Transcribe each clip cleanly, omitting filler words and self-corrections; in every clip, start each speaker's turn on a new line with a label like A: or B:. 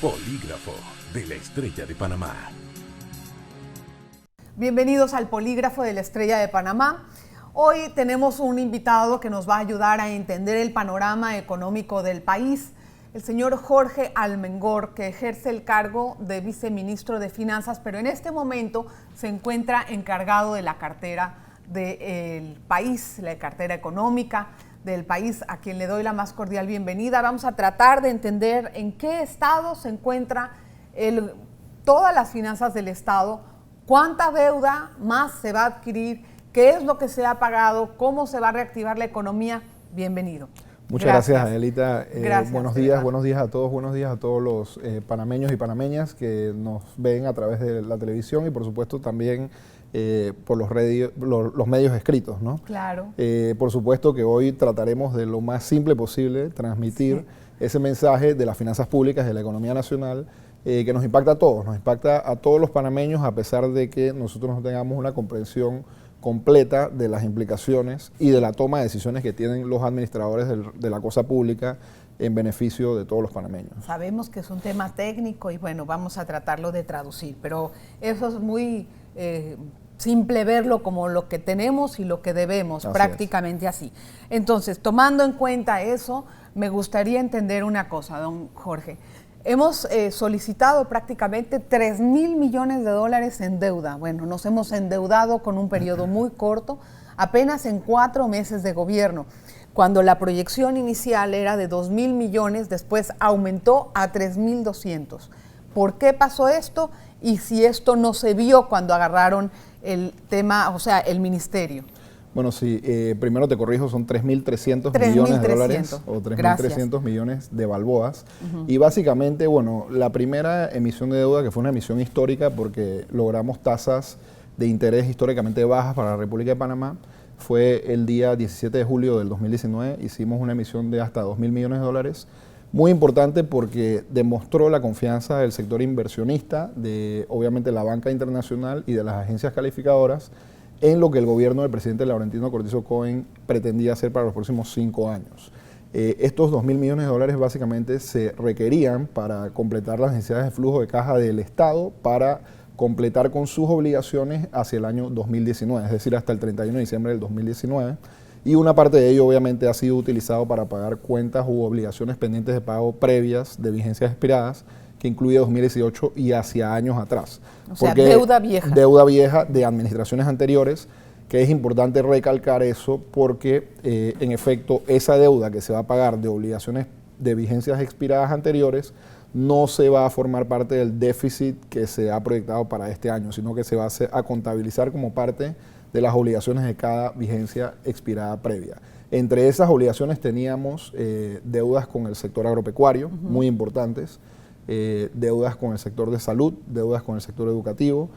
A: Polígrafo de la Estrella de Panamá.
B: Bienvenidos al Polígrafo de la Estrella de Panamá. Hoy tenemos un invitado que nos va a ayudar a entender el panorama económico del país, el señor Jorge Almengor, que ejerce el cargo de viceministro de Finanzas, pero en este momento se encuentra encargado de la cartera del país, la cartera económica del país, a quien le doy la más cordial bienvenida. Vamos a tratar de entender en qué estado se encuentra todas las finanzas del estado, cuánta deuda más se va a adquirir, qué es lo que se ha pagado, cómo se va a reactivar la economía. Bienvenido.
C: Muchas gracias, Anelita.
B: Gracias,
C: buenos días a todos los panameños y panameñas que nos ven a través de la televisión y por supuesto también por los medios escritos, ¿no?
B: Claro.
C: Por supuesto que hoy trataremos de lo más simple posible transmitir ese mensaje de las finanzas públicas, de la economía nacional, que nos impacta a todos, los panameños, a pesar de que nosotros no tengamos una comprensión completa de las implicaciones y de la toma de decisiones que tienen los administradores de la cosa pública en beneficio de todos los panameños.
B: Sabemos que es un tema técnico y bueno, vamos a tratarlo de traducir, pero eso es muy simple verlo como lo que tenemos y lo que debemos, prácticamente así. Entonces, tomando en cuenta eso, me gustaría entender una cosa, don Jorge. Hemos solicitado prácticamente 3.000 millones de dólares en deuda. Bueno, nos hemos endeudado con un periodo muy corto, apenas en 4 meses de gobierno. Cuando la proyección inicial era de 2.000 millones, después aumentó a 3.200. ¿Por qué pasó esto? Y si esto no se vio cuando agarraron el tema, o sea, el ministerio.
C: Bueno, sí, primero te corrijo, son 3.300 millones de dólares o 3.300 millones de balboas. Y básicamente, bueno, la primera emisión de deuda, que fue una emisión histórica porque logramos tasas de interés históricamente bajas para la República de Panamá, fue el día 17 de julio del 2019. Hicimos una emisión de hasta 2.000 millones de dólares. Muy importante porque demostró la confianza del sector inversionista, de obviamente la banca internacional y de las agencias calificadoras, en lo que el gobierno del presidente Laurentino Cortizo Cohen pretendía hacer para los próximos 5 años. Estos 2.000 millones de dólares básicamente se requerían para completar las necesidades de flujo de caja del Estado para completar con sus obligaciones hacia el año 2019, es decir, hasta el 31 de diciembre del 2019. Y una parte de ello obviamente ha sido utilizado para pagar cuentas u obligaciones pendientes de pago previas de vigencias expiradas, que incluye 2018 y hacia años atrás.
B: O sea, deuda vieja.
C: Deuda vieja de administraciones anteriores, que es importante recalcar eso porque, en efecto, esa deuda que se va a pagar de obligaciones de vigencias expiradas anteriores no se va a formar parte del déficit que se ha proyectado para este año, sino que se va a contabilizar como parte de las obligaciones de cada vigencia expirada previa. Entre esas obligaciones teníamos deudas con el sector agropecuario, muy importantes, deudas con el sector de salud, deudas con el sector educativo,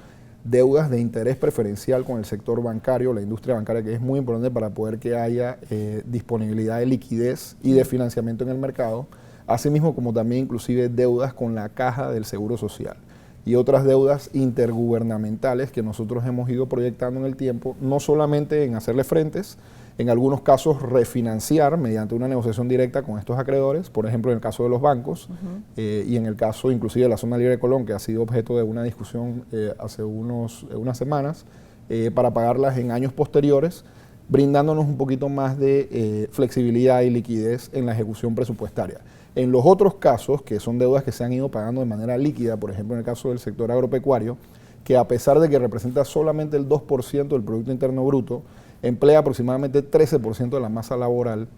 C: deudas de interés preferencial con el sector bancario, la industria bancaria, que es muy importante para poder que haya disponibilidad de liquidez y de financiamiento en el mercado, asimismo como también inclusive deudas con la caja del Seguro Social y otras deudas intergubernamentales que nosotros hemos ido proyectando en el tiempo, no solamente en hacerle frentes, en algunos casos refinanciar mediante una negociación directa con estos acreedores, por ejemplo en el caso de los bancos y en el caso inclusive de la zona libre de Colón, que ha sido objeto de una discusión hace unas semanas, para pagarlas en años posteriores, brindándonos un poquito más de flexibilidad y liquidez en la ejecución presupuestaria. En los otros casos, que son deudas que se han ido pagando de manera líquida, por ejemplo en el caso del sector agropecuario, que a pesar de que representa solamente el 2% del Producto Interno Bruto, emplea aproximadamente 13% de la masa laboral,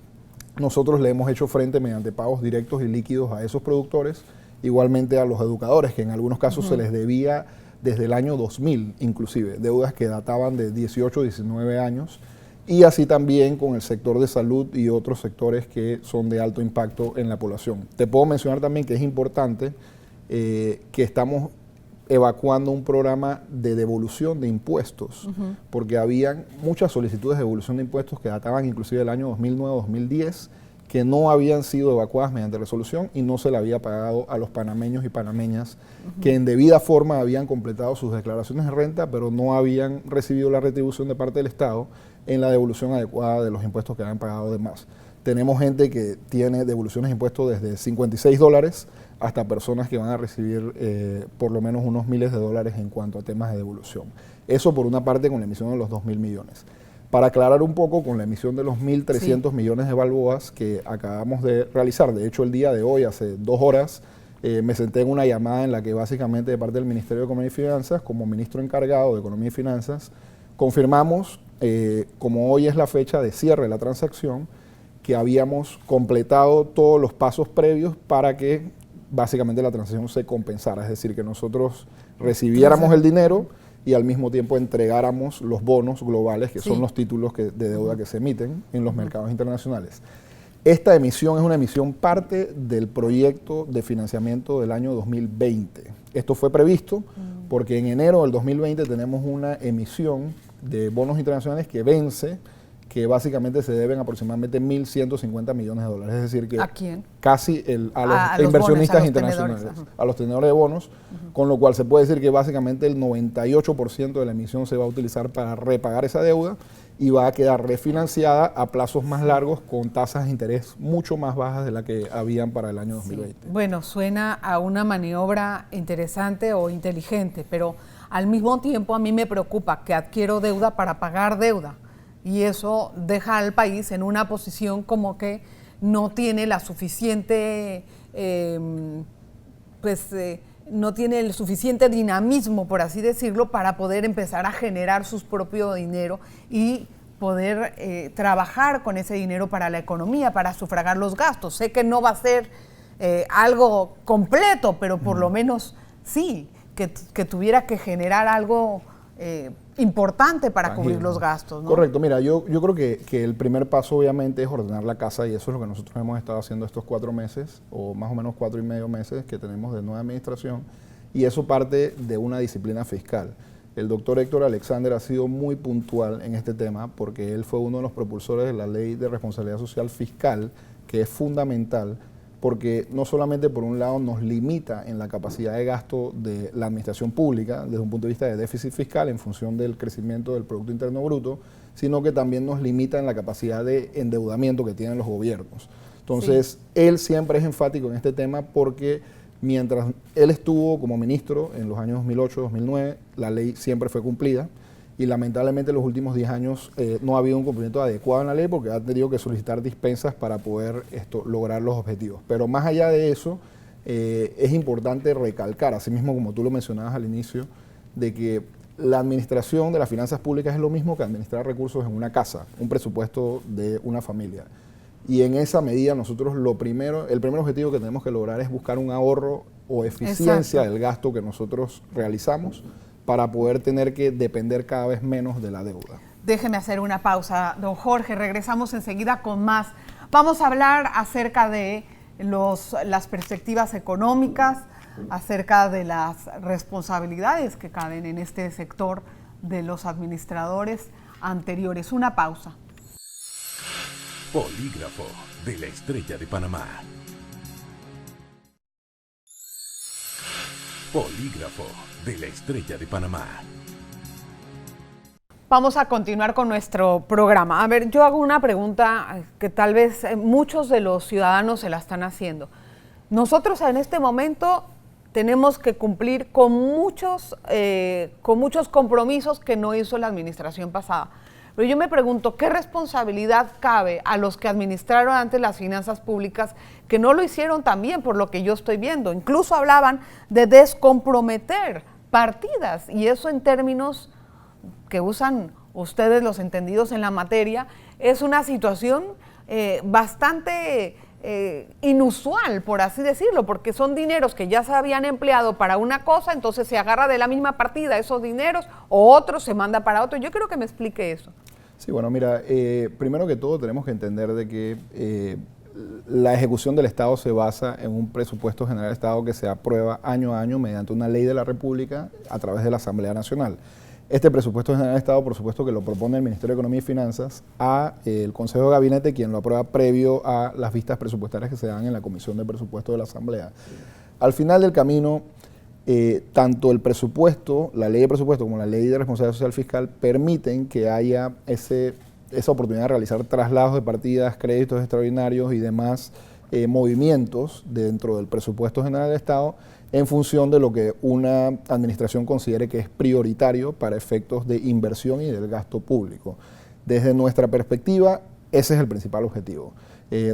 C: nosotros le hemos hecho frente mediante pagos directos y líquidos a esos productores, igualmente a los educadores, que en algunos casos se les debía desde el año 2000, inclusive, deudas que databan de 18 o 19 años, y así también con el sector de salud y otros sectores que son de alto impacto en la población. Te puedo mencionar también que es importante que estamos evacuando un programa de devolución de impuestos, porque habían muchas solicitudes de devolución de impuestos que databan inclusive del año 2009-2010, que no habían sido evacuadas mediante resolución y no se le había pagado a los panameños y panameñas que en debida forma habían completado sus declaraciones de renta, pero no habían recibido la retribución de parte del Estado en la devolución adecuada de los impuestos que habían pagado de más. Tenemos gente que tiene devoluciones de impuestos desde $56 hasta personas que van a recibir por lo menos unos miles de dólares en cuanto a temas de devolución. Eso por una parte con la emisión de los 2.000 millones. Para aclarar un poco, con la emisión de los 1.300 millones de balboas que acabamos de realizar, de hecho el día de hoy, hace 2 horas, me senté en una llamada en la que básicamente de parte del Ministerio de Economía y Finanzas, como ministro encargado de Economía y Finanzas, confirmamos, como hoy es la fecha de cierre de la transacción, que habíamos completado todos los pasos previos para que básicamente la transacción se compensara, es decir, que nosotros recibiéramos el dinero y al mismo tiempo entregáramos los bonos globales, que son los títulos de deuda que se emiten en los mercados internacionales. Esta emisión es una emisión parte del proyecto de financiamiento del año 2020. Esto fue previsto porque en enero del 2020 tenemos una emisión de bonos internacionales que vence, que básicamente se deben aproximadamente 1.150 millones de dólares. Es decir, que
B: ¿a quién?
C: Casi a los inversionistas internacionales, a los tenedores de bonos, con lo cual se puede decir que básicamente el 98% de la emisión se va a utilizar para repagar esa deuda y va a quedar refinanciada a plazos más largos con tasas de interés mucho más bajas de la que habían para el año 2020.
B: Bueno, suena a una maniobra interesante o inteligente, pero al mismo tiempo a mí me preocupa que adquiero deuda para pagar deuda. Y eso deja al país en una posición como que no tiene la suficiente, no tiene el suficiente dinamismo, por así decirlo, para poder empezar a generar su propio dinero y poder trabajar con ese dinero para la economía, para sufragar los gastos. Sé que no va a ser algo completo, pero por lo menos sí, que tuviera que generar algo importante para cubrir los gastos, ¿no?
C: Correcto, mira, yo creo que el primer paso obviamente es ordenar la casa y eso es lo que nosotros hemos estado haciendo estos 4 meses o más o menos 4 y medio meses que tenemos de nueva administración y eso parte de una disciplina fiscal. El doctor Héctor Alexander ha sido muy puntual en este tema porque él fue uno de los propulsores de la Ley de Responsabilidad Social Fiscal, que es fundamental porque no solamente por un lado nos limita en la capacidad de gasto de la administración pública desde un punto de vista de déficit fiscal en función del crecimiento del Producto Interno Bruto, sino que también nos limita en la capacidad de endeudamiento que tienen los gobiernos. Entonces, él siempre es enfático en este tema porque mientras él estuvo como ministro en los años 2008-2009, la ley siempre fue cumplida. Y lamentablemente en los últimos 10 años no ha habido un cumplimiento adecuado en la ley porque ha tenido que solicitar dispensas para poder lograr los objetivos. Pero más allá de eso, es importante recalcar, así mismo como tú lo mencionabas al inicio, de que la administración de las finanzas públicas es lo mismo que administrar recursos en una casa, un presupuesto de una familia. Y en esa medida nosotros el primer objetivo que tenemos que lograr es buscar un ahorro o eficiencia del gasto que nosotros realizamos para poder tener que depender cada vez menos de la deuda.
B: Déjeme hacer una pausa, don Jorge, regresamos enseguida con más. Vamos a hablar acerca de las perspectivas económicas, acerca de las responsabilidades que caben en este sector de los administradores anteriores. Una pausa.
A: Polígrafo de la Estrella de Panamá. Polígrafo de la Estrella de Panamá.
B: Vamos a continuar con nuestro programa. A ver, yo hago una pregunta que tal vez muchos de los ciudadanos se la están haciendo. Nosotros en este momento tenemos que cumplir con muchos compromisos que no hizo la administración pasada. Pero yo me pregunto, ¿qué responsabilidad cabe a los que administraron antes las finanzas públicas que no lo hicieron tan bien por lo que yo estoy viendo? Incluso hablaban de descomprometer partidas y eso en términos que usan ustedes los entendidos en la materia es una situación bastante inusual, por así decirlo, porque son dineros que ya se habían empleado para una cosa, entonces se agarra de la misma partida esos dineros o otros se manda para otro. Yo quiero que me explique eso.
C: Sí, bueno, mira, primero que todo tenemos que entender de que la ejecución del Estado se basa en un presupuesto general del Estado que se aprueba año a año mediante una ley de la República a través de la Asamblea Nacional. Este presupuesto general del Estado, por supuesto, que lo propone el Ministerio de Economía y Finanzas al Consejo de Gabinete, quien lo aprueba previo a las vistas presupuestarias que se dan en la Comisión de Presupuesto de la Asamblea. Al final del camino, tanto el presupuesto, la ley de presupuesto como la ley de responsabilidad social fiscal permiten que haya ese esa oportunidad de realizar traslados de partidas, créditos extraordinarios y demás movimientos dentro del presupuesto general del Estado en función de lo que una administración considere que es prioritario para efectos de inversión y del gasto público. Desde nuestra perspectiva, ese es el principal objetivo.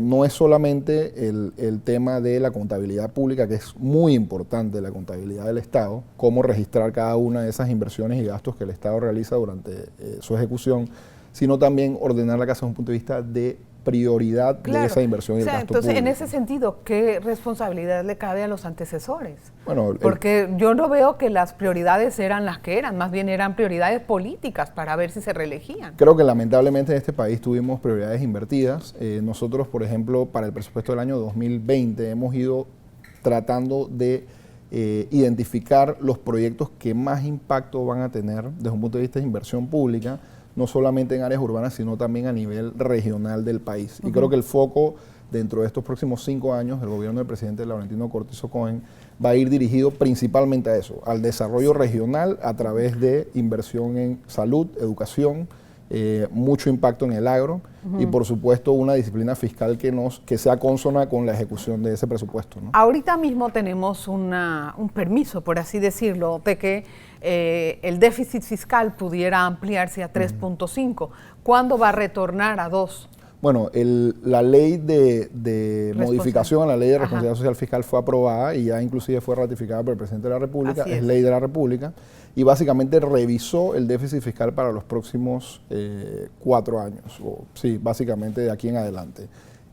C: No es solamente el tema de la contabilidad pública, que es muy importante, la contabilidad del Estado, cómo registrar cada una de esas inversiones y gastos que el Estado realiza durante su ejecución, sino también ordenar la casa desde un punto de vista de prioridad de esa inversión y el gasto
B: entonces,
C: público.
B: en ese sentido, ¿qué responsabilidad le cabe a los antecesores?
C: Bueno,
B: porque yo no veo que las prioridades eran las que eran, más bien eran prioridades políticas para ver si se reelegían.
C: Creo que lamentablemente en este país tuvimos prioridades invertidas. Nosotros, por ejemplo, para el presupuesto del año 2020 hemos ido tratando de identificar los proyectos que más impacto van a tener desde un punto de vista de inversión pública, no solamente en áreas urbanas, sino también a nivel regional del país. Y creo que el foco dentro de estos próximos 5 años del gobierno del presidente Laurentino Cortizo Cohen va a ir dirigido principalmente a eso, al desarrollo regional a través de inversión en salud, educación, mucho impacto en el agro y por supuesto una disciplina fiscal que sea consona con la ejecución de ese presupuesto, ¿no?
B: Ahorita mismo tenemos un permiso, por así decirlo, de que el déficit fiscal pudiera ampliarse a 3.5. ¿Cuándo va a retornar a 2?
C: Bueno, la ley de modificación a la ley de responsabilidad social fiscal fue aprobada y ya inclusive fue ratificada por el presidente de la República, es ley de la República, y básicamente revisó el déficit fiscal para los próximos 4 años, sí, básicamente de aquí en adelante.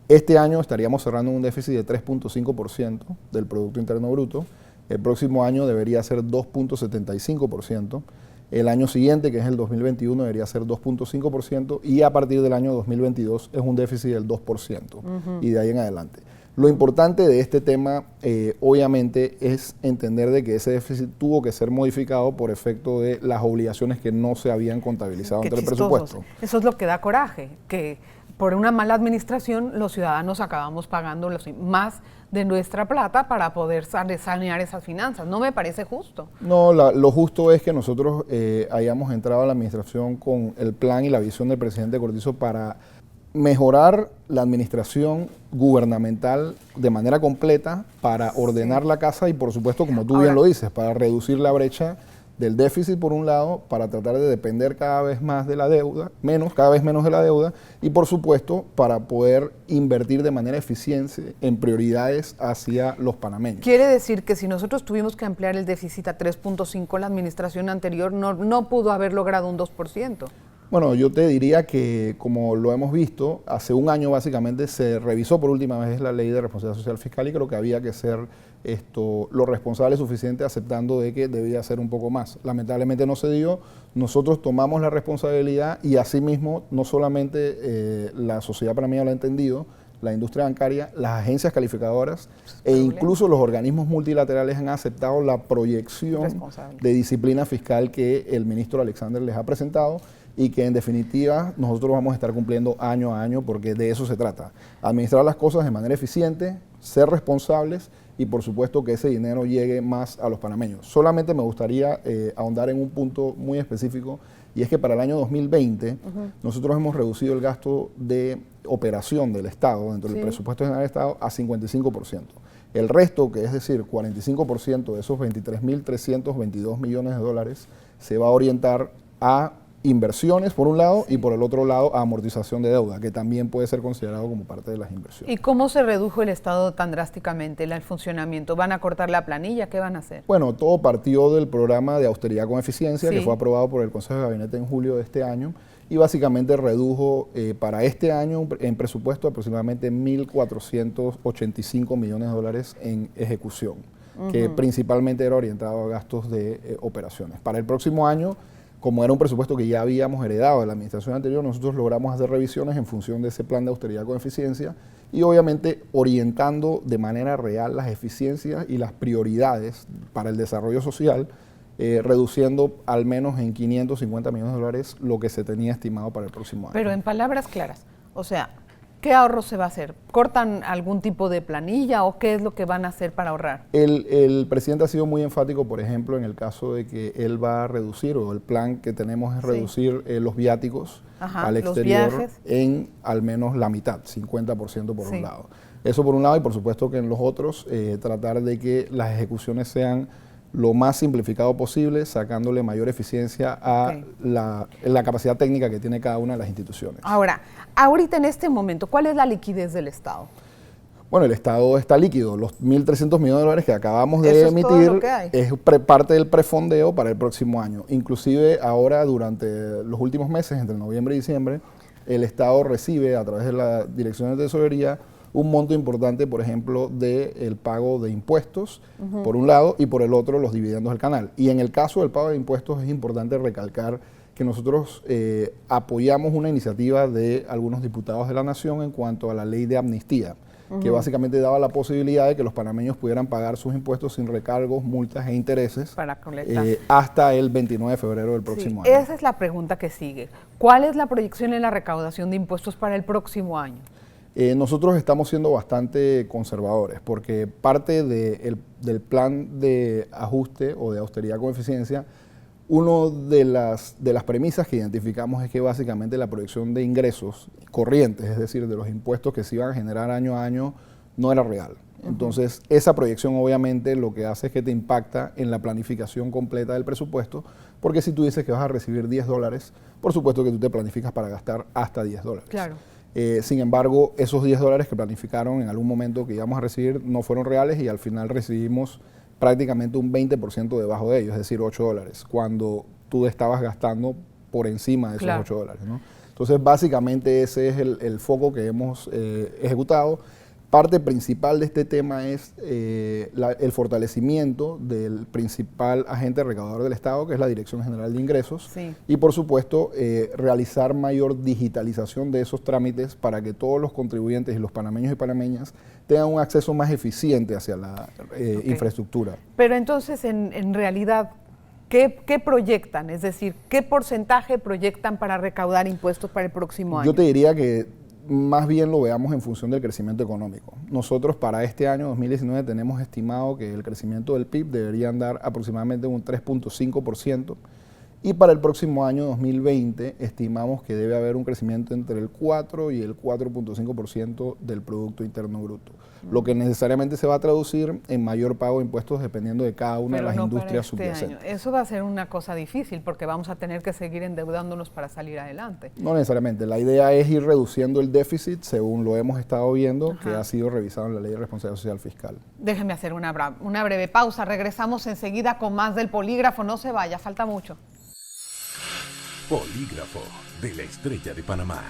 C: Este año estaríamos cerrando un déficit de 3.5% del Producto Interno Bruto, el próximo año debería ser 2.75%, el año siguiente, que es el 2021, debería ser 2.5% y a partir del año 2022 es un déficit del 2% y de ahí en adelante. Lo importante de este tema, obviamente, es entender de que ese déficit tuvo que ser modificado por efecto de las obligaciones que no se habían contabilizado ante el presupuesto.
B: Eso es lo que da coraje, que por una mala administración los ciudadanos acabamos pagando más de nuestra plata para poder sanear esas finanzas. No me parece justo.
C: No, lo justo es que nosotros hayamos entrado a la administración con el plan y la visión del presidente Cortizo para mejorar la administración gubernamental de manera completa, para ordenar la casa y por supuesto, como tú bien lo dices, para reducir la brecha del déficit por un lado, para tratar de depender cada vez más de la deuda, cada vez menos de la deuda, y por supuesto para poder invertir de manera eficiente en prioridades hacia los panameños.
B: Quiere decir que si nosotros tuvimos que ampliar el déficit a 3.5, la administración anterior no pudo haber logrado un 2%.
C: Bueno, yo te diría que, como lo hemos visto, hace un año básicamente se revisó por última vez la ley de responsabilidad social fiscal y creo que había que ser lo responsable suficiente aceptando de que debía ser un poco más. Lamentablemente no se dio, nosotros tomamos la responsabilidad y asimismo no solamente la sociedad panameña lo ha entendido, la industria bancaria, las agencias calificadoras e incluso los organismos multilaterales han aceptado la proyección de disciplina fiscal que el ministro Alexander les ha presentado y que en definitiva nosotros vamos a estar cumpliendo año a año porque de eso se trata. Administrar las cosas de manera eficiente, ser responsables y por supuesto que ese dinero llegue más a los panameños. Solamente me gustaría ahondar en un punto muy específico y es que para el año 2020 nosotros hemos reducido el gasto de operación del Estado dentro del presupuesto general del Estado a 55%. El resto, que es decir, 45% de esos 23.322 millones de dólares se va a orientar a inversiones por un lado y por el otro lado a amortización de deuda, que también puede ser considerado como parte de las inversiones.
B: ¿Y cómo se redujo el Estado tan drásticamente el funcionamiento? ¿Van a cortar la planilla? ¿Qué van a hacer?
C: Bueno, todo partió del programa de austeridad con eficiencia que fue aprobado por el Consejo de Gabinete en julio de este año y básicamente redujo para este año en presupuesto aproximadamente 1.485 millones de dólares en ejecución, que principalmente era orientado a gastos de operaciones. Para el próximo año, como era un presupuesto que ya habíamos heredado de la administración anterior, nosotros logramos hacer revisiones en función de ese plan de austeridad con eficiencia y obviamente orientando de manera real las eficiencias y las prioridades para el desarrollo social, reduciendo al menos en 550 millones de dólares lo que se tenía estimado para el próximo año.
B: Pero en palabras claras, o sea, ¿Qué ahorro se va a hacer? ¿Cortan algún tipo de planilla o qué es lo que van a hacer para ahorrar?
C: El presidente ha sido muy enfático, por ejemplo, en el caso de que él va a reducir, o el plan que tenemos es reducir los viáticos al exterior en al menos la mitad, 50% por un lado. Eso por un lado, y por supuesto que en los otros tratar de que las ejecuciones sean lo más simplificado posible, sacándole mayor eficiencia a la capacidad técnica que tiene cada una de las instituciones.
B: Ahora, ahorita en este momento, ¿cuál es la liquidez del Estado?
C: Bueno, el Estado está líquido. Los 1.300 millones de dólares que acabamos de emitir es parte del prefondeo para el próximo año. Inclusive ahora, durante los últimos meses, entre noviembre y diciembre, el Estado recibe a través de la Dirección de Tesorería un monto importante, por ejemplo, del pago de impuestos, por un lado, y por el otro, los dividendos del canal. Y en el caso del pago de impuestos es importante recalcar que nosotros apoyamos una iniciativa de algunos diputados de la Nación en cuanto a la ley de amnistía, que básicamente daba la posibilidad de que los panameños pudieran pagar sus impuestos sin recargos, multas e intereses hasta el 29 de febrero del próximo año.
B: Esa es la pregunta que sigue. ¿Cuál es la proyección en la recaudación de impuestos para el próximo año?
C: Nosotros estamos siendo bastante conservadores porque parte del plan de ajuste o de austeridad con eficiencia, una de las premisas que identificamos es que básicamente la proyección de ingresos corrientes, es decir, de los impuestos que se iban a generar año a año, no era real. Entonces, esa proyección obviamente lo que hace es que te impacta en la planificación completa del presupuesto, porque si tú dices que vas a recibir $10, por supuesto que tú te planificas para gastar hasta $10.
B: Claro.
C: Sin embargo, esos $10 que planificaron en algún momento que íbamos a recibir no fueron reales y al final recibimos prácticamente un 20% debajo de ellos, es decir, $8, cuando tú estabas gastando por encima de esos $8, ¿no? Entonces, básicamente ese es el foco que hemos ejecutado. Parte principal de este tema es el fortalecimiento del principal agente recaudador del Estado, que es la Dirección General de Ingresos, y por supuesto realizar mayor digitalización de esos trámites para que todos los contribuyentes y los panameños y panameñas tengan un acceso más eficiente hacia la infraestructura.
B: Pero entonces, en realidad, ¿qué proyectan? Es decir, ¿qué porcentaje proyectan para recaudar impuestos para el próximo año?
C: Yo te diría que más bien lo veamos en función del crecimiento económico. Nosotros para este año 2019 tenemos estimado que el crecimiento del PIB debería andar aproximadamente un 3.5%, y para el próximo año 2020 estimamos que debe haber un crecimiento entre el 4 y el 4.5% del Producto Interno Bruto, lo que necesariamente se va a traducir en mayor pago de impuestos dependiendo de cada una de las industrias subyacentes.
B: Eso va a ser una cosa difícil porque vamos a tener que seguir endeudándonos para salir adelante.
C: No necesariamente, la idea es ir reduciendo el déficit según lo hemos estado viendo, que ha sido revisado en la Ley de Responsabilidad Social Fiscal.
B: Déjeme hacer una breve pausa, regresamos enseguida con más del Polígrafo, no se vaya, falta mucho.
A: Polígrafo de la Estrella de Panamá.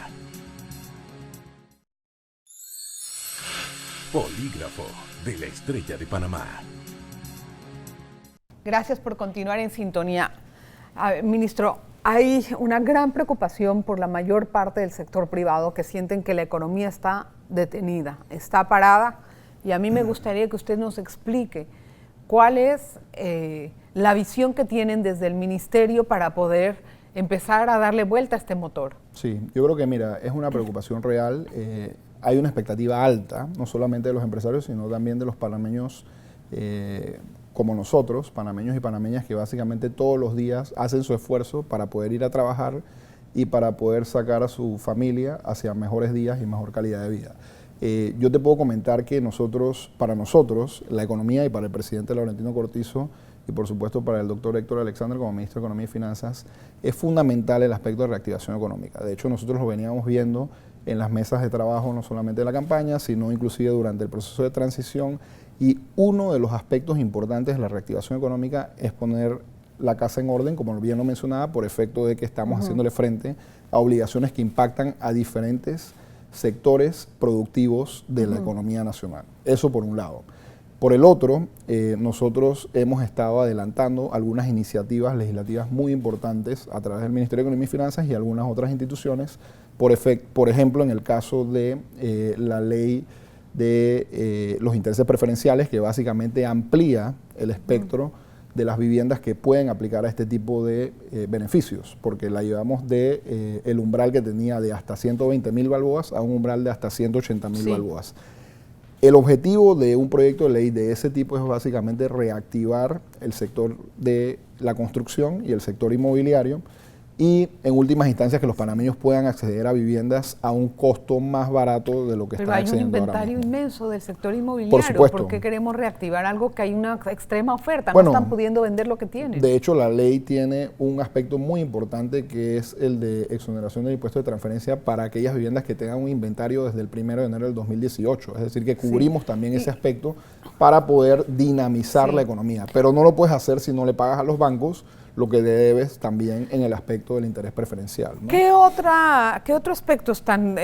A: Polígrafo de la Estrella de Panamá.
B: Gracias por continuar en sintonía. Ministro, hay una gran preocupación por la mayor parte del sector privado que sienten que la economía está detenida, está parada, y a mí me gustaría que usted nos explique cuál es la visión que tienen desde el ministerio para poder empezar a darle vuelta a este motor.
C: Sí, yo creo que mira, es una preocupación real. Hay una expectativa alta, no solamente de los empresarios, sino también de los panameños como nosotros, panameños y panameñas, que básicamente todos los días hacen su esfuerzo para poder ir a trabajar y para poder sacar a su familia hacia mejores días y mejor calidad de vida. Yo te puedo comentar que para nosotros, la economía, y para el presidente Laurentino Cortizo, y por supuesto para el doctor Héctor Alexander como ministro de Economía y Finanzas, es fundamental el aspecto de reactivación económica. De hecho, nosotros lo veníamos viendo en las mesas de trabajo, no solamente de la campaña, sino inclusive durante el proceso de transición, y uno de los aspectos importantes de la reactivación económica es poner la casa en orden, como bien lo mencionaba, por efecto de que estamos haciéndole frente a obligaciones que impactan a diferentes sectores productivos de la economía nacional. Eso por un lado. Por el otro, nosotros hemos estado adelantando algunas iniciativas legislativas muy importantes a través del Ministerio de Economía y Finanzas y algunas otras instituciones, por ejemplo, en el caso de la ley de los intereses preferenciales, que básicamente amplía el espectro de las viviendas que pueden aplicar a este tipo de beneficios, porque la llevamos de el umbral que tenía de hasta 120.000 balboas a un umbral de hasta 180.000 balboas. El objetivo de un proyecto de ley de ese tipo es básicamente reactivar el sector de la construcción y el sector inmobiliario, y en últimas instancias que los panameños puedan acceder a viviendas a un costo más barato de lo que están accediendo ahora mismo.
B: Pero hay un inventario inmenso del sector inmobiliario.
C: Por supuesto.
B: ¿Por qué queremos reactivar algo que hay una extrema oferta?
C: Bueno,
B: no están pudiendo vender lo que tienen.
C: De hecho, la ley tiene un aspecto muy importante que es el de exoneración del impuesto de transferencia para aquellas viviendas que tengan un inventario desde el 1 de enero del 2018. Es decir, que cubrimos también ese aspecto para poder dinamizar la economía. Pero no lo puedes hacer si no le pagas a los bancos lo que debes también en el aspecto del interés preferencial, ¿no?
B: ¿Qué otro aspecto están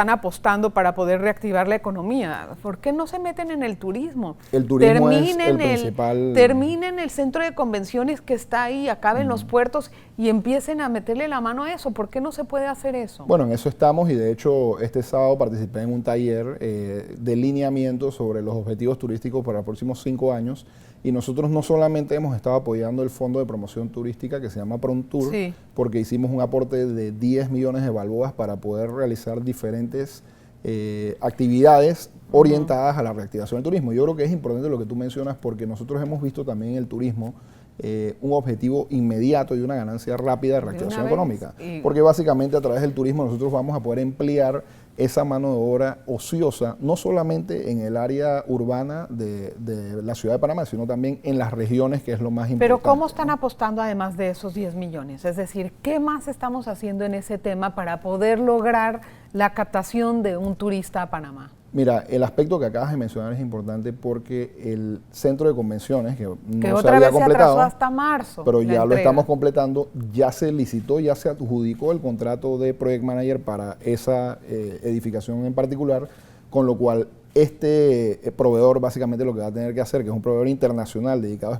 B: apostando para poder reactivar la economía? ¿Por qué no se meten en el turismo?
C: El turismo es el principal...
B: Terminen el centro de convenciones que está ahí, acaben los puertos y empiecen a meterle la mano a eso. ¿Por qué no se puede hacer eso?
C: Bueno, en eso estamos, y de hecho este sábado participé en un taller de lineamiento sobre los objetivos turísticos para los próximos 5 años, y nosotros no solamente hemos estado apoyando el Fondo de Promoción Turística que se llama Prontour, porque hicimos un aporte de 10 millones de balboas para poder realizar diferentes actividades orientadas a la reactivación del turismo. Yo creo que es importante lo que tú mencionas, porque nosotros hemos visto también en el turismo un objetivo inmediato y una ganancia rápida de reactivación económica, porque básicamente a través del turismo nosotros vamos a poder emplear esa mano de obra ociosa, no solamente en el área urbana de la ciudad de Panamá, sino también en las regiones, que es lo más importante.
B: Pero ¿cómo están apostando además de esos 10 millones? Es decir, ¿qué más estamos haciendo en ese tema para poder lograr la captación de un turista a Panamá?
C: Mira, el aspecto que acabas de mencionar es importante, porque el centro de convenciones, que no se
B: otra
C: había
B: vez
C: completado,
B: se atrasó hasta marzo,
C: pero ya lo
B: entrega.
C: estamos completando, ya se licitó, ya se adjudicó el contrato de Project Manager para esa edificación en particular, con lo cual este proveedor básicamente lo que va a tener que hacer, que es un proveedor internacional dedicado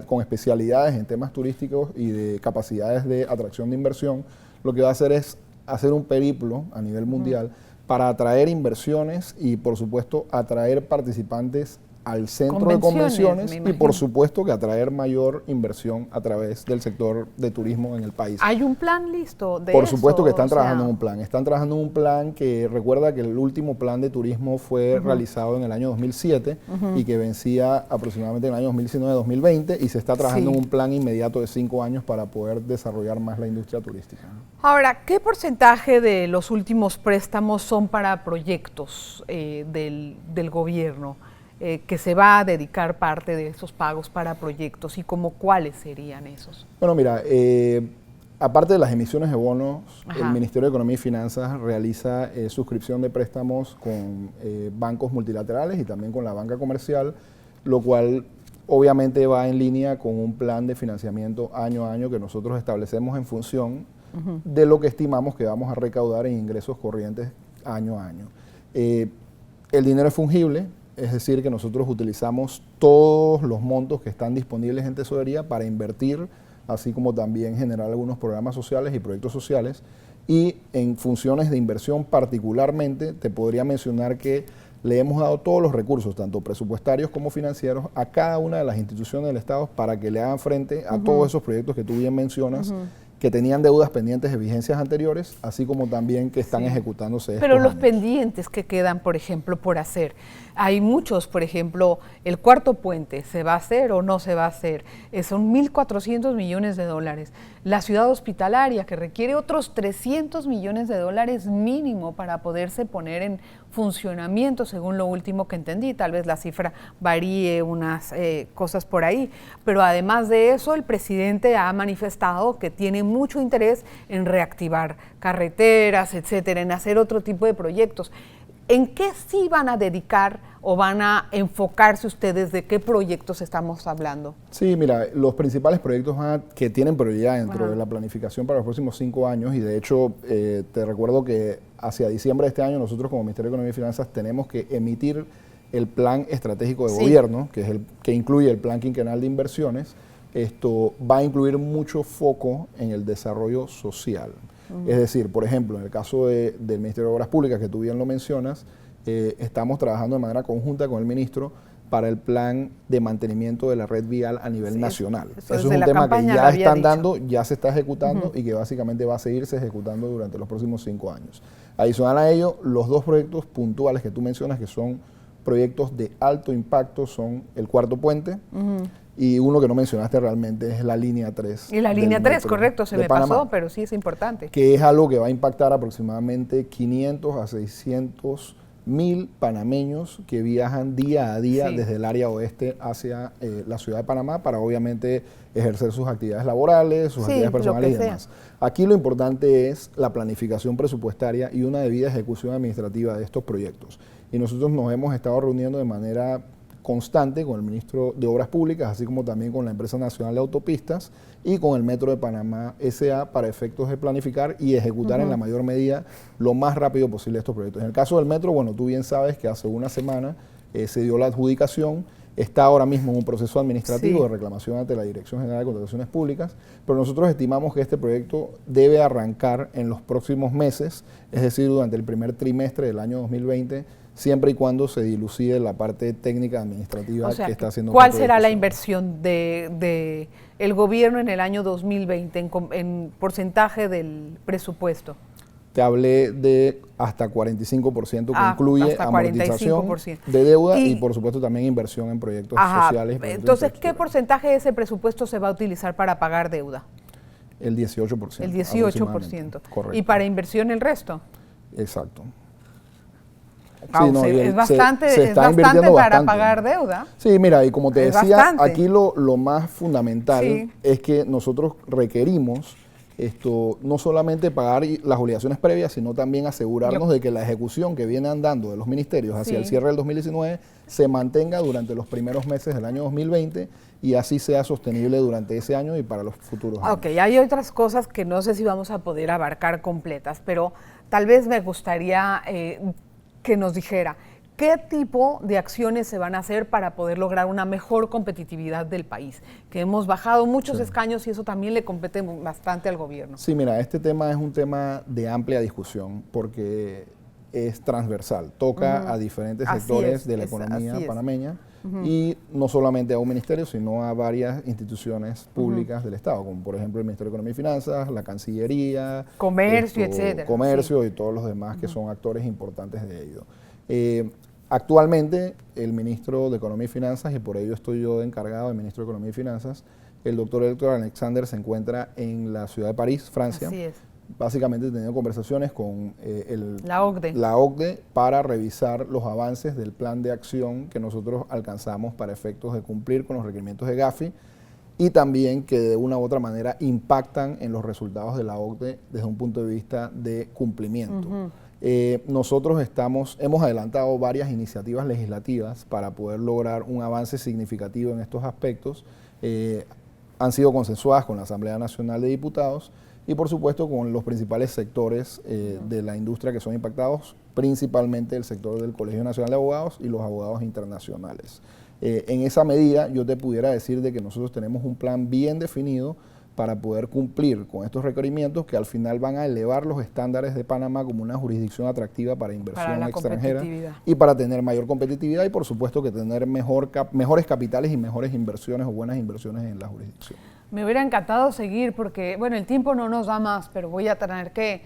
C: con especialidades en temas turísticos y de capacidades de atracción de inversión, lo que va a hacer es hacer un periplo a nivel mundial para atraer inversiones y, por supuesto, atraer participantes al centro de convenciones, y por supuesto que atraer mayor inversión a través del sector de turismo en el país.
B: ¿Hay un plan listo de
C: Por
B: eso?
C: supuesto que están trabajando en un plan. Están trabajando en un plan que recuerda que el último plan de turismo fue realizado en el año 2007 y que vencía aproximadamente en el año 2019-2020, y se está trabajando en un plan inmediato de 5 años para poder desarrollar más la industria turística.
B: Ahora, ¿qué porcentaje de los últimos préstamos son para proyectos del gobierno? Que se va a dedicar parte de esos pagos para proyectos, y como cuáles serían esos.
C: Bueno, mira, aparte de las emisiones de bonos, el Ministerio de Economía y Finanzas realiza suscripción de préstamos con bancos multilaterales y también con la banca comercial, lo cual obviamente va en línea con un plan de financiamiento año a año que nosotros establecemos en función de lo que estimamos que vamos a recaudar en ingresos corrientes año a año. El dinero es fungible, es decir, que nosotros utilizamos todos los montos que están disponibles en tesorería para invertir, así como también generar algunos programas sociales y proyectos sociales. Y en funciones de inversión particularmente, te podría mencionar que le hemos dado todos los recursos, tanto presupuestarios como financieros, a cada una de las instituciones del Estado para que le hagan frente a todos esos proyectos que tú bien mencionas, que tenían deudas pendientes de vigencias anteriores, así como también que están ejecutándose.
B: Pero los
C: años.
B: pendientes que quedan, por ejemplo, por hacer, hay muchos, por ejemplo, el cuarto puente, ¿se va a hacer o no se va a hacer? Son 1.400 millones de dólares. La ciudad hospitalaria, que requiere otros 300 millones de dólares mínimo para poderse poner en funcionamiento, según lo último que entendí. Tal vez la cifra varíe unas cosas por ahí, pero además de eso, el presidente ha manifestado que tiene mucho interés en reactivar carreteras, etcétera, en hacer otro tipo de proyectos. ¿En qué sí van a dedicar o van a enfocarse ustedes? ¿De qué proyectos estamos hablando?
C: Sí, mira, los principales proyectos que tienen prioridad dentro de la planificación para los próximos 5 años, y de hecho te recuerdo que hacia diciembre de este año nosotros como Ministerio de Economía y Finanzas tenemos que emitir el plan estratégico de gobierno, que es el que incluye el plan quinquenal de inversiones. Esto va a incluir mucho foco en el desarrollo social. Es decir, por ejemplo, en el caso del Ministerio de Obras Públicas, que tú bien lo mencionas, estamos trabajando de manera conjunta con el ministro para el plan de mantenimiento de la red vial a nivel nacional. Eso es
B: desde
C: un
B: la
C: tema que
B: campaña lo
C: ya
B: había
C: están
B: dicho.
C: dando, ya se está ejecutando y que básicamente va a seguirse ejecutando durante los próximos 5 años. Adicional a ello, los dos proyectos puntuales que tú mencionas, que son proyectos de alto impacto, son el Cuarto Puente y uno que no mencionaste realmente es la línea 3.
B: Y la línea 3,
C: metro
B: correcto, se
C: de
B: me
C: Panamá,
B: pasó, pero sí es importante.
C: que es algo que va a impactar aproximadamente 500 a 600 mil panameños que viajan día a día desde el área oeste hacia la ciudad de Panamá para obviamente ejercer sus actividades laborales, sus actividades personales y demás. Aquí lo importante es la planificación presupuestaria y una debida ejecución administrativa de estos proyectos. Y nosotros nos hemos estado reuniendo de manera constante con el ministro de Obras Públicas, así como también con la Empresa Nacional de Autopistas y con el Metro de Panamá S.A. para efectos de planificar y ejecutar en la mayor medida lo más rápido posible estos proyectos. En el caso del Metro, bueno, tú bien sabes que hace una semana se dio la adjudicación, está ahora mismo en un proceso administrativo de reclamación ante la Dirección General de Contrataciones Públicas, pero nosotros estimamos que este proyecto debe arrancar en los próximos meses, es decir, durante el primer trimestre del año 2020, siempre y cuando se dilucide la parte técnica administrativa que está haciendo.
B: ¿Cuál será la inversión de el gobierno en el año 2020 en porcentaje del presupuesto?
C: Te hablé de hasta 45% que incluye amortización
B: 45%.
C: de deuda y por supuesto también inversión en proyectos sociales.
B: Entonces, ¿qué porcentaje de ese presupuesto se va a utilizar para pagar deuda?
C: El 18%.
B: El 18%.
C: Correcto.
B: ¿Y para inversión el resto?
C: Exacto.
B: Sí, no, es bastante para bastante pagar deuda.
C: Sí, mira, y como te decía, aquí lo más fundamental es que nosotros requerimos no solamente pagar las obligaciones previas, sino también asegurarnos de que la ejecución que viene andando de los ministerios hacia el cierre del 2019 se mantenga durante los primeros meses del año 2020 y así sea sostenible durante ese año y para los futuros años.
B: Ok, hay otras cosas que no sé si vamos a poder abarcar completas, pero tal vez me gustaría que nos dijera qué tipo de acciones se van a hacer para poder lograr una mejor competitividad del país, que hemos bajado muchos escaños y eso también le compete bastante al gobierno. Sí,
C: mira, este tema es un tema de amplia discusión porque es transversal, toca a diferentes sectores de la economía panameña y no solamente a un ministerio, sino a varias instituciones públicas del Estado, como por ejemplo el Ministerio de Economía y Finanzas, la Cancillería,
B: Comercio, etcétera.
C: Comercio y todos los demás que son actores importantes de ello. Actualmente el ministro de Economía y Finanzas, y por ello estoy yo encargado del ministro de Economía y Finanzas, el doctor Héctor Alexander se encuentra en la ciudad de París, Francia.
B: Así es.
C: Básicamente teniendo conversaciones con
B: la
C: OCDE para revisar los avances del plan de acción que nosotros alcanzamos para efectos de cumplir con los requerimientos de Gafi y también que de una u otra manera impactan en los resultados de la OCDE desde un punto de vista de cumplimiento. Nosotros hemos adelantado varias iniciativas legislativas para poder lograr un avance significativo en estos aspectos. Han sido consensuadas con la Asamblea Nacional de Diputados y por supuesto con los principales sectores de la industria que son impactados, principalmente el sector del Colegio Nacional de Abogados y los abogados internacionales. En esa medida yo te pudiera decir de que nosotros tenemos un plan bien definido para poder cumplir con estos requerimientos que al final van a elevar los estándares de Panamá como una jurisdicción atractiva para inversión extranjera y para tener mayor competitividad y por supuesto que tener mejores capitales y mejores inversiones o buenas inversiones en la jurisdicción.
B: Me hubiera encantado seguir porque, bueno, el tiempo no nos da más, pero voy a tener que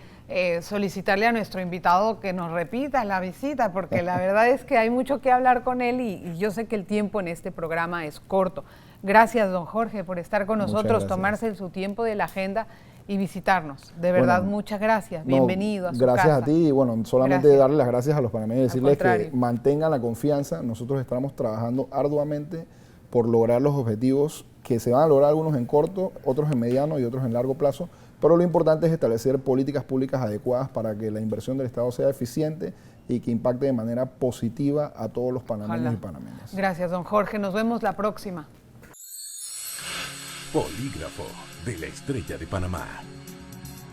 B: solicitarle a nuestro invitado que nos repita la visita porque la verdad es que hay mucho que hablar con él y yo sé que el tiempo en este programa es corto. Gracias, don Jorge, por estar con nosotros, tomarse su tiempo de la agenda y visitarnos. De verdad, muchas gracias. Bienvenido a su casa.
C: Gracias a ti y bueno, solamente darle las gracias a los panameños y decirles que mantengan la confianza. Nosotros estamos trabajando arduamente por lograr los objetivos que se van a lograr, algunos en corto, otros en mediano y otros en largo plazo, pero lo importante es establecer políticas públicas adecuadas para que la inversión del Estado sea eficiente y que impacte de manera positiva a todos los panameños y panameñas.
B: Gracias, don Jorge. Nos vemos la próxima.
A: Polígrafo de la Estrella de Panamá.